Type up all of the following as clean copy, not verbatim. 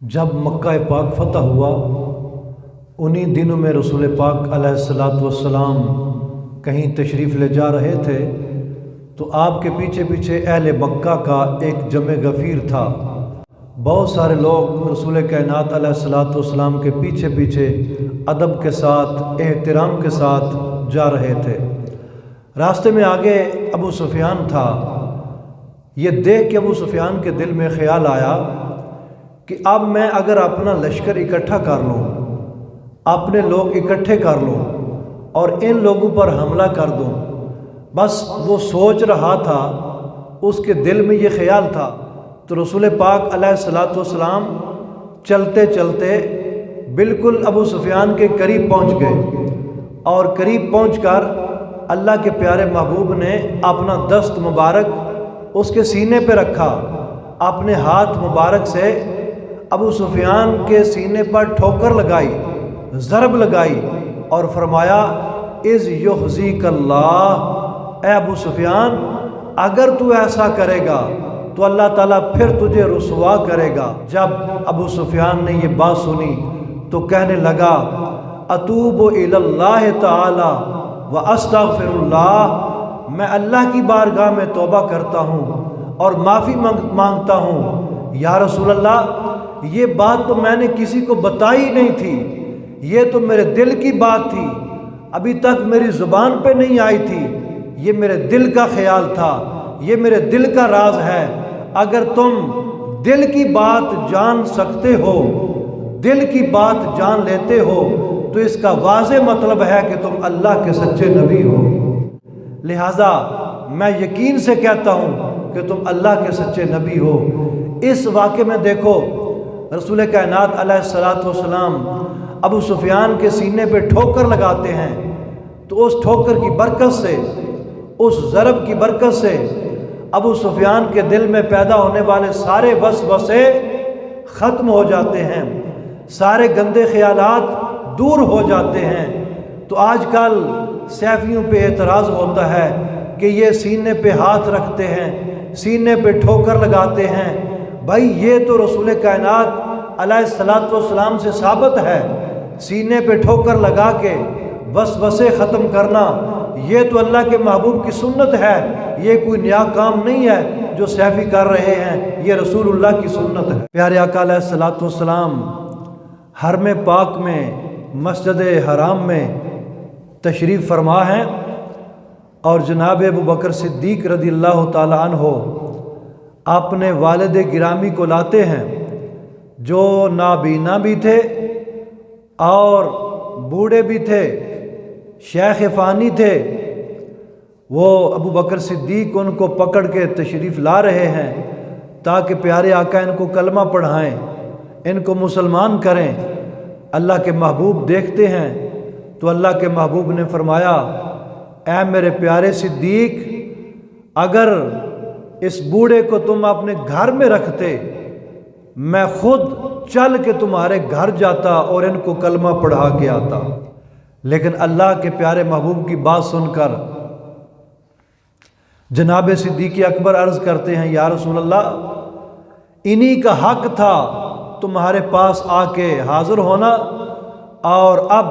جب مکہ پاک فتح ہوا انہی دنوں میں رسول پاک علیہ الصلاۃ والسلام کہیں تشریف لے جا رہے تھے تو آپ کے پیچھے پیچھے اہل مکہ کا ایک جمع غفیر تھا۔ بہت سارے لوگ رسول کائنات علیہ الصلاۃ والسلام کے پیچھے پیچھے ادب کے ساتھ احترام کے ساتھ جا رہے تھے۔ راستے میں آگے ابو سفیان تھا۔ یہ دیکھ کے ابو سفیان کے دل میں خیال آیا کہ اب میں اگر اپنا لشکر اکٹھا کر لوں، اپنے لوگ اکٹھے کر لوں اور ان لوگوں پر حملہ کر دوں، بس وہ سوچ رہا تھا، اس کے دل میں یہ خیال تھا تو رسول پاک علیہ الصلاۃ والسلام چلتے چلتے بالکل ابو سفیان کے قریب پہنچ گئے اور قریب پہنچ کر اللہ کے پیارے محبوب نے اپنا دست مبارک اس کے سینے پہ رکھا، اپنے ہاتھ مبارک سے ابو سفیان کے سینے پر ٹھوکر لگائی، ضرب لگائی اور فرمایا اذ یخزیک اللہ، اے ابو سفیان اگر تو ایسا کرے گا تو اللہ تعالیٰ پھر تجھے رسوا کرے گا۔ جب ابو سفیان نے یہ بات سنی تو کہنے لگا اتوب الی اللہ تعالی واستغفر اللہ، میں اللہ کی بارگاہ میں توبہ کرتا ہوں اور معافی مانگتا ہوں۔ یا رسول اللہ یہ بات تو میں نے کسی کو بتائی نہیں تھی، یہ تو میرے دل کی بات تھی، ابھی تک میری زبان پہ نہیں آئی تھی، یہ میرے دل کا خیال تھا، یہ میرے دل کا راز ہے۔ اگر تم دل کی بات جان سکتے ہو، دل کی بات جان لیتے ہو تو اس کا واضح مطلب ہے کہ تم اللہ کے سچے نبی ہو، لہٰذا میں یقین سے کہتا ہوں کہ تم اللہ کے سچے نبی ہو۔ اس واقعے میں دیکھو رسول کائنات علیہ الصلاۃ والسلام ابو سفیان کے سینے پہ ٹھوکر لگاتے ہیں تو اس ٹھوکر کی برکت سے، اس ضرب کی برکت سے ابو سفیان کے دل میں پیدا ہونے والے سارے وسوسے ختم ہو جاتے ہیں، سارے گندے خیالات دور ہو جاتے ہیں۔ تو آج کل سیفیوں پہ اعتراض ہوتا ہے کہ یہ سینے پہ ہاتھ رکھتے ہیں، سینے پہ ٹھوکر لگاتے ہیں۔ بھائی یہ تو رسول کائنات علیہ الصلاۃ والسلام سے ثابت ہے، سینے پہ ٹھوکر لگا کے وسوسے ختم کرنا یہ تو اللہ کے محبوب کی سنت ہے، یہ کوئی نیا کام نہیں ہے جو سیفی کر رہے ہیں، یہ رسول اللہ کی سنت ہے۔ پیارے آقا علیہ الصلاۃ والسلام حرم پاک میں مسجد حرام میں تشریف فرما ہیں اور جناب ابو بکر صدیق رضی اللہ تعالی عنہ اپنے والد گرامی کو لاتے ہیں جو نابینا بھی تھے اور بوڑھے بھی تھے، شیخ فانی تھے۔ وہ ابو بکر صدیق ان کو پکڑ کے تشریف لا رہے ہیں تاکہ پیارے آقا ان کو کلمہ پڑھائیں، ان کو مسلمان کریں۔ اللہ کے محبوب دیکھتے ہیں تو اللہ کے محبوب نے فرمایا اے میرے پیارے صدیق، اگر اس بوڑھے کو تم اپنے گھر میں رکھتے میں خود چل کے تمہارے گھر جاتا اور ان کو کلمہ پڑھا کے آتا، لیکن اللہ کے پیارے محبوب کی بات سن کر جناب صدیق اکبر عرض کرتے ہیں یا رسول اللہ انہی کا حق تھا تمہارے پاس آ کے حاضر ہونا، اور اب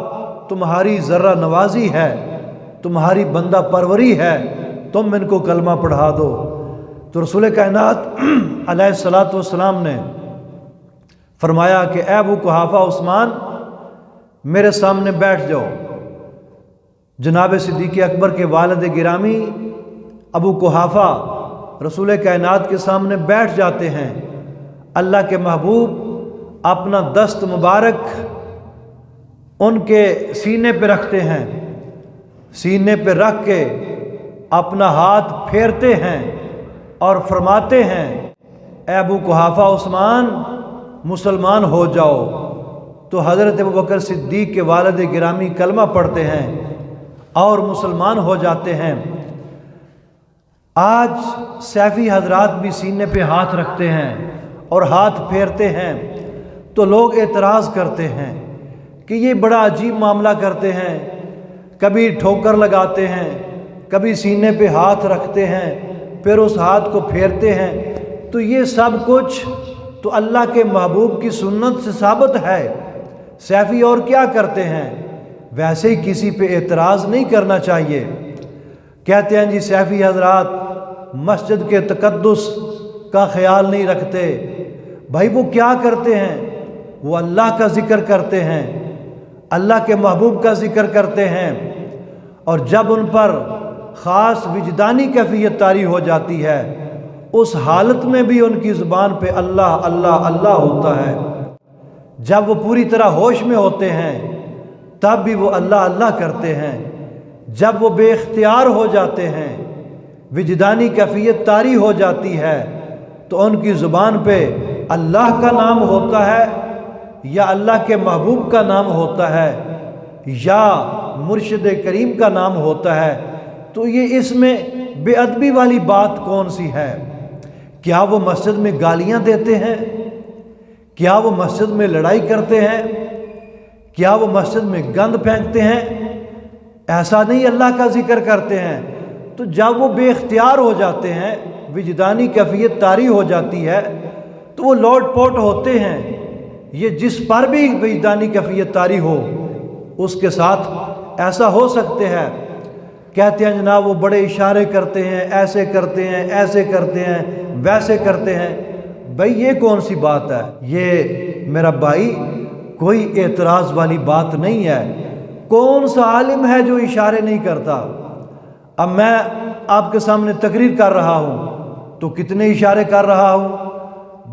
تمہاری ذرہ نوازی ہے، تمہاری بندہ پروری ہے، تم ان کو کلمہ پڑھا دو۔ تو رسول کائنات علیہ الصلاۃ والسلام نے فرمایا کہ اے ابو قحافہ عثمان میرے سامنے بیٹھ جاؤ۔ جناب صدیق اکبر کے والد گرامی ابو قحافہ رسول کائنات کے سامنے بیٹھ جاتے ہیں۔ اللہ کے محبوب اپنا دست مبارک ان کے سینے پہ رکھتے ہیں، سینے پہ رکھ کے اپنا ہاتھ پھیرتے ہیں اور فرماتے ہیں اے ابو قحافہ عثمان مسلمان ہو جاؤ۔ تو حضرت ابو بکر صدیق کے والد گرامی کلمہ پڑھتے ہیں اور مسلمان ہو جاتے ہیں۔ آج سیفی حضرات بھی سینے پہ ہاتھ رکھتے ہیں اور ہاتھ پھیرتے ہیں تو لوگ اعتراض کرتے ہیں کہ یہ بڑا عجیب معاملہ کرتے ہیں، کبھی ٹھوکر لگاتے ہیں، کبھی سینے پہ ہاتھ رکھتے ہیں، پھر اس ہاتھ کو پھیرتے ہیں، تو یہ سب کچھ تو اللہ کے محبوب کی سنت سے ثابت ہے۔ سیفی اور کیا کرتے ہیں؟ ویسے ہی کسی پہ اعتراض نہیں کرنا چاہیے۔ کہتے ہیں جی سیفی حضرات مسجد کے تقدس کا خیال نہیں رکھتے۔ بھائی وہ کیا کرتے ہیں؟ وہ اللہ کا ذکر کرتے ہیں، اللہ کے محبوب کا ذکر کرتے ہیں، اور جب ان پر خاص وجدانی کیفیت طاری ہو جاتی ہے اس حالت میں بھی ان کی زبان پہ اللہ اللہ اللہ ہوتا ہے۔ جب وہ پوری طرح ہوش میں ہوتے ہیں تب بھی وہ اللہ اللہ کرتے ہیں۔ جب وہ بے اختیار ہو جاتے ہیں، وجدانی کیفیت طاری ہو جاتی ہے، تو ان کی زبان پہ اللہ کا نام ہوتا ہے یا اللہ کے محبوب کا نام ہوتا ہے یا مرشد کریم کا نام ہوتا ہے۔ تو یہ اس میں بے ادبی والی بات کون سی ہے؟ کیا وہ مسجد میں گالیاں دیتے ہیں؟ کیا وہ مسجد میں لڑائی کرتے ہیں؟ کیا وہ مسجد میں گند پھینکتے ہیں؟ ایسا نہیں، اللہ کا ذکر کرتے ہیں۔ تو جب وہ بے اختیار ہو جاتے ہیں، وجدانی کیفیت طاری ہو جاتی ہے، تو وہ لوٹ پوٹ ہوتے ہیں۔ یہ جس پر بھی وجدانی کیفیت طاری ہو اس کے ساتھ ایسا ہو سکتے ہیں۔ کہتے ہیں جناب وہ بڑے اشارے کرتے ہیں، ایسے کرتے ہیں، ایسے کرتے ہیں، ویسے کرتے ہیں۔ بھائی یہ کون سی بات ہے؟ یہ میرا بھائی کوئی اعتراض والی بات نہیں ہے۔ کون سا عالم ہے جو اشارے نہیں کرتا؟ اب میں آپ کے سامنے تقریر کر رہا ہوں تو کتنے اشارے کر رہا ہوں۔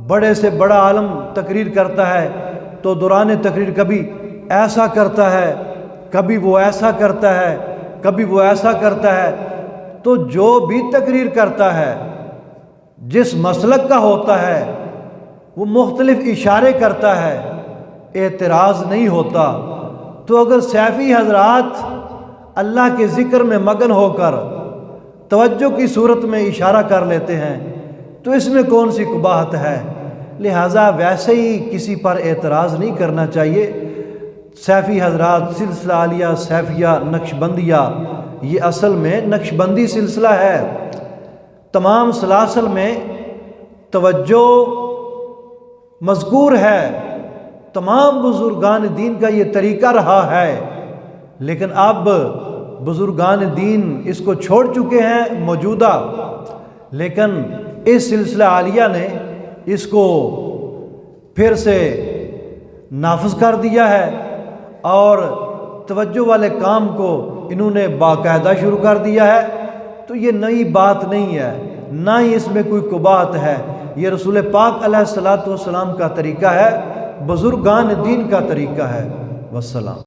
بڑے سے بڑا عالم تقریر کرتا ہے تو دوران تقریر کبھی ایسا کرتا ہے، کبھی وہ ایسا کرتا ہے، کبھی وہ ایسا کرتا ہے۔ تو جو بھی تقریر کرتا ہے جس مسلک کا ہوتا ہے وہ مختلف اشارے کرتا ہے، اعتراض نہیں ہوتا۔ تو اگر سیفی حضرات اللہ کے ذکر میں مگن ہو کر توجہ کی صورت میں اشارہ کر لیتے ہیں تو اس میں کون سی قباحت ہے؟ لہٰذا ویسے ہی کسی پر اعتراض نہیں کرنا چاہیے۔ سیفی حضرات سلسلہ عالیہ سیفیہ نقشبندیہ یہ اصل میں نقشبندی سلسلہ ہے۔ تمام سلاسل میں توجہ مذکور ہے، تمام بزرگان دین کا یہ طریقہ رہا ہے، لیکن اب بزرگان دین اس کو چھوڑ چکے ہیں موجودہ، لیکن اس سلسلہ عالیہ نے اس کو پھر سے نافذ کر دیا ہے اور توجہ والے کام کو انہوں نے باقاعدہ شروع کر دیا ہے۔ تو یہ نئی بات نہیں ہے، نہ ہی اس میں کوئی قباحت ہے۔ یہ رسول پاک علیہ الصلوۃ والسلام کا طریقہ ہے، بزرگان دین کا طریقہ ہے۔ والسلام۔